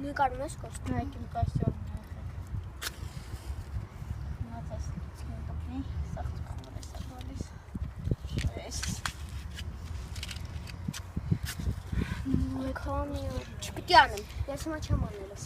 Nu կարում ես կոստյում։ Նայք իմ կոստյումն է եղեք։ Մատաս չկին կպնի, սաղ ծուխմուր ես աղալիս։ Շվես։ Քամի, չպիտի անեմ, ես հիմա չեմ անելու։